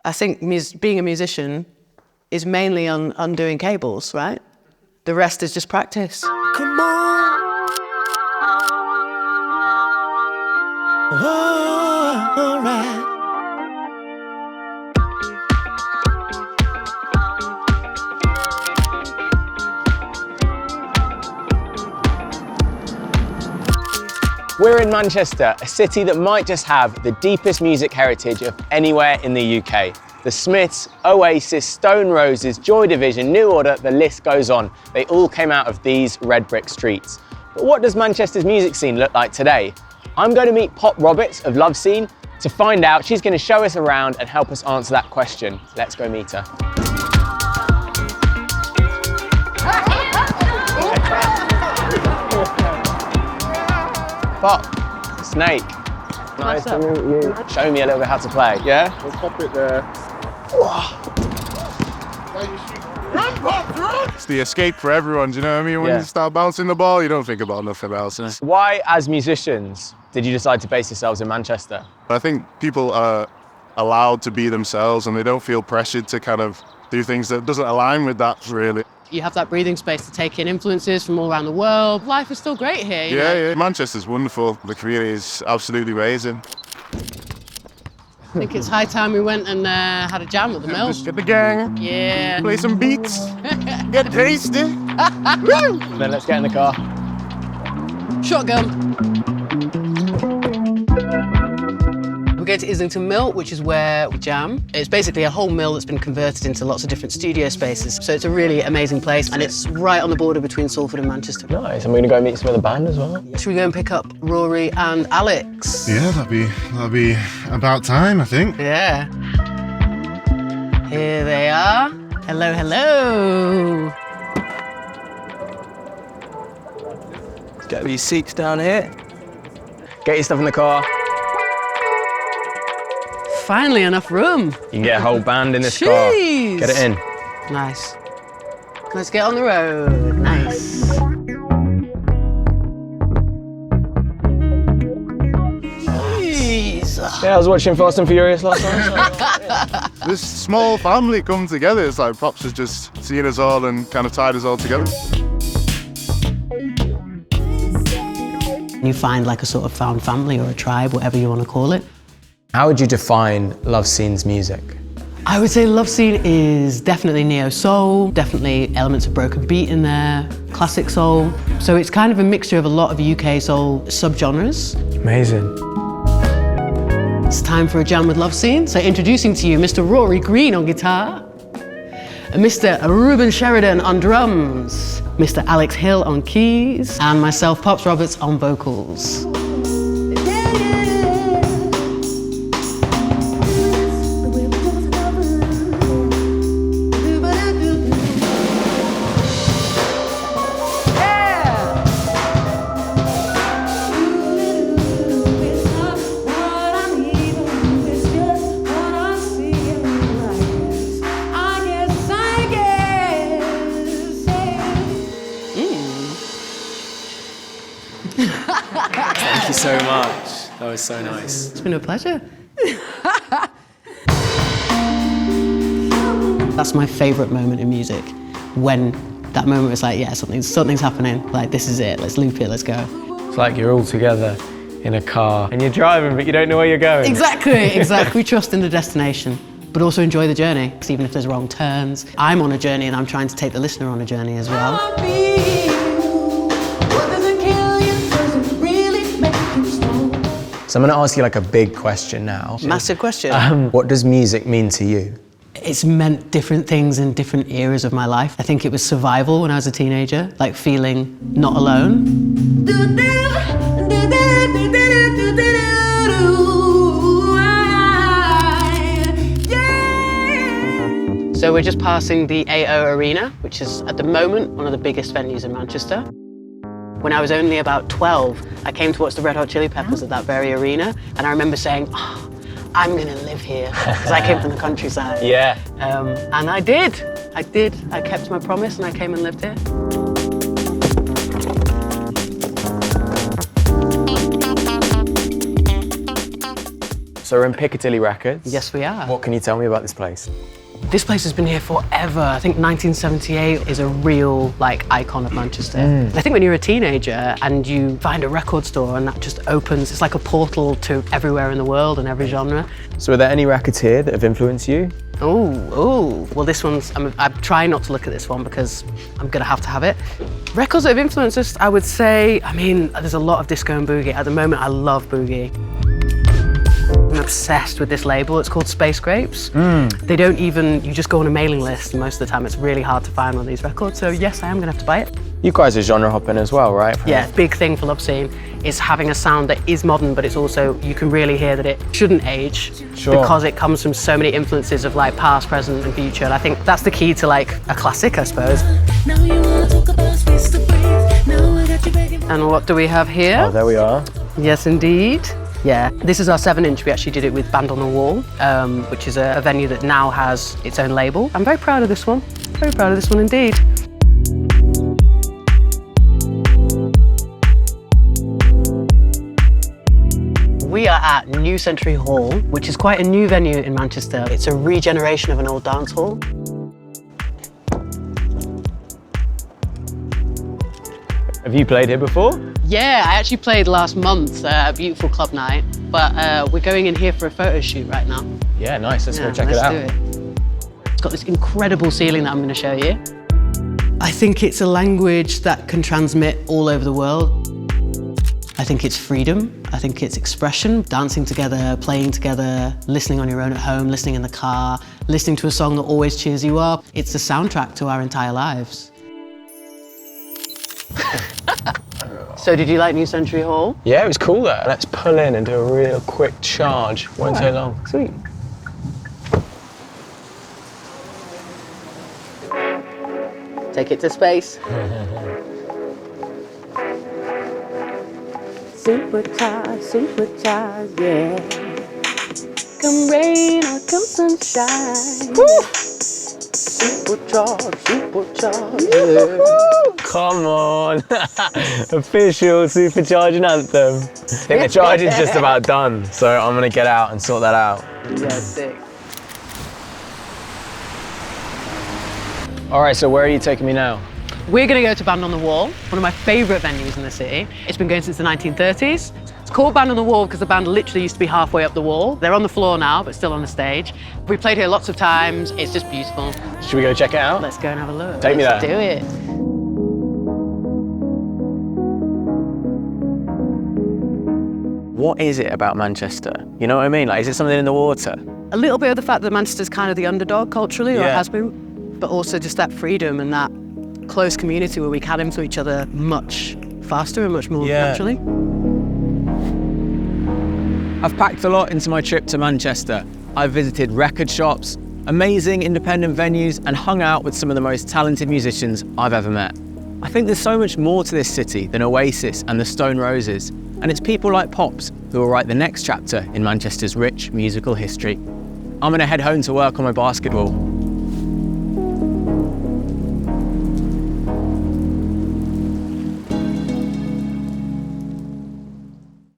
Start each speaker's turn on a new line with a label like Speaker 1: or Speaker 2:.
Speaker 1: I think being a musician is mainly on undoing cables, right? The rest is just practice.
Speaker 2: Come on. Oh, all right.
Speaker 3: We're in Manchester, a city that might just have the deepest music heritage of anywhere in the UK. The Smiths, Oasis, Stone Roses, Joy Division, New Order, the list goes on. They all came out of these red brick streets. But what does Manchester's music scene look like today? I'm going to meet Pop Roberts of Lovescene to find out. She's going to show us around and help us answer that question. Let's go meet her. Pop, Snake, nice to meet you. Show me a little bit how to play, yeah?
Speaker 4: We'll pop it there. It's the escape for everyone, do you know what I mean? When you start bouncing the ball, you don't think about nothing else.
Speaker 3: Why, as musicians, did you decide to base yourselves in Manchester?
Speaker 4: I think people are allowed to be themselves and they don't feel pressured to kind of do things that doesn't align with that, really.
Speaker 1: You have that breathing space to take in influences from all around the world. Life is still great here. You know?
Speaker 4: Yeah. Manchester's wonderful. The community is absolutely amazing.
Speaker 1: I think it's high time we went and had a jam at the mill.
Speaker 4: Just get the gang.
Speaker 1: Yeah.
Speaker 4: Play some beats. Get tasty. Woo!
Speaker 3: Then let's get in the car.
Speaker 1: Shotgun. We're going to Islington Mill, which is where we jam. It's basically a whole mill that's been converted into lots of different studio spaces. So it's a really amazing place, and it's right on the border between Salford and Manchester.
Speaker 3: Nice, and we're going to go meet some of the band as well.
Speaker 1: Should we go and pick up Rory and Alex?
Speaker 4: Yeah, that'd be about time, I think.
Speaker 1: Yeah. Here they are. Hello, hello.
Speaker 2: Get your seats down here.
Speaker 3: Get your stuff in the car.
Speaker 1: Finally, enough room.
Speaker 3: You can get a whole band in this car.
Speaker 1: Jeez.
Speaker 3: Get it in.
Speaker 1: Nice. Let's get on the road. Nice. Jeez.
Speaker 3: Yeah, I was watching Fast and Furious last night.
Speaker 4: This small family come together. It's like Pops has just seen us all and kind of tied us all together.
Speaker 1: You find like a sort of found family or a tribe, whatever you want to call it.
Speaker 3: How would you define Lovescene's music?
Speaker 1: I would say Lovescene is definitely neo-soul, definitely elements of broken beat in there, classic soul. So it's kind of a mixture of a lot of UK soul subgenres.
Speaker 3: Amazing.
Speaker 1: It's time for a jam with Lovescene. So introducing to you Mr. Rory Green on guitar, and Mr. Ruben Sheridan on drums, Mr. Alex Hill on keys, and myself, Pops Roberts, on vocals.
Speaker 2: Thank you so much. That was so nice.
Speaker 1: It's been a pleasure. That's my favourite moment in music. When that moment was like, yeah, something's happening. Like, this is it. Let's loop it. Let's go.
Speaker 3: It's like you're all together in a car and you're driving, but you don't know where you're going.
Speaker 1: Exactly. We trust in the destination, but also enjoy the journey. Because even if there's wrong turns, I'm on a journey and I'm trying to take the listener on a journey as well.
Speaker 3: So I'm going to ask you like a big question now.
Speaker 1: Massive question.
Speaker 3: What does music mean to you?
Speaker 1: It's meant different things in different eras of my life. I think it was survival when I was a teenager, like feeling not alone. So we're just passing the AO Arena, which is at the moment one of the biggest venues in Manchester. When I was only about 12, I came to watch the Red Hot Chili Peppers at that very arena, and I remember saying, oh, I'm gonna live here, because I came from the countryside.
Speaker 3: Yeah.
Speaker 1: And I did. I kept my promise and I came and lived here.
Speaker 3: So we're in Piccadilly Records.
Speaker 1: Yes, we are.
Speaker 3: What can you tell me about this place?
Speaker 1: This place has been here forever. I think 1978 is a real icon of Manchester. I think when you're a teenager and you find a record store and that just opens, it's like a portal to everywhere in the world and every genre.
Speaker 3: So are there any records here that have influenced you?
Speaker 1: Oh, well this one's, I'm trying not to look at this one because I'm gonna have to have it. Records that have influenced us, I would say, there's a lot of disco and boogie. At the moment, I love boogie. I'm obsessed with this label. It's called Space Grapes. They don't even, you just go on a mailing list, and most of the time it's really hard to find one of these records. So yes, I am gonna have to buy it.
Speaker 3: You guys are genre hopping as well, right?
Speaker 1: Yeah, big thing for Lovescene is having a sound that is modern, but it's also, you can really hear that it shouldn't age because it comes from so many influences of past, present and future. And I think that's the key to a classic, I suppose. And what do we have here?
Speaker 3: Oh, there we are.
Speaker 1: Yes, indeed. Yeah, this is our 7-inch. We actually did it with Band on the Wall, which is a venue that now has its own label. I'm very proud of this one. Very proud of this one indeed. We are at New Century Hall, which is quite a new venue in Manchester. It's a regeneration of an old dance hall.
Speaker 3: Have you played here before?
Speaker 1: Yeah, I actually played last month, a beautiful club night, but we're going in here for a photo shoot right now.
Speaker 3: Yeah, nice. Let's go check it out.
Speaker 1: Let's do it. It's got this incredible ceiling that I'm going to show you. I think it's a language that can transmit all over the world. I think it's freedom. I think it's expression, dancing together, playing together, listening on your own at home, listening in the car, listening to a song that always cheers you up. It's the soundtrack to our entire lives. So did you like New Century Hall?
Speaker 3: Yeah, it was cool there. Let's pull in and do a real quick charge. Won't take long.
Speaker 1: Sweet. Take it to space. Supercharged, supercharged, yeah. Come rain or come sunshine. Woo! Supercharged, supercharged, yeah.
Speaker 3: Come on. Official supercharging anthem. I think the charging's just about done, so I'm gonna get out and sort that out.
Speaker 1: Yeah, sick.
Speaker 3: All right, so where are you taking me now?
Speaker 1: We're going to go to Band on the Wall, one of my favourite venues in the city. It's been going since the 1930s. It's called Band on the Wall because the band literally used to be halfway up the wall. They're on the floor now, but still on the stage. We played here lots of times. It's just beautiful.
Speaker 3: Should we go check it out?
Speaker 1: Let's go and have a look.
Speaker 3: Take me there.
Speaker 1: Let's do it.
Speaker 3: What is it about Manchester? You know what I mean? Is it something in the water?
Speaker 1: A little bit of the fact that Manchester's kind of the underdog culturally, or
Speaker 3: Yeah.
Speaker 1: has been, but also just that freedom and that close community where we can into each other much faster and much more naturally.
Speaker 2: I've packed a lot into my trip to Manchester. I've visited record shops, amazing independent venues, and hung out with some of the most talented musicians I've ever met. I think there's so much more to this city than Oasis and the Stone Roses, and it's people like Pops who will write the next chapter in Manchester's rich musical history. I'm gonna head home to work on my basketball.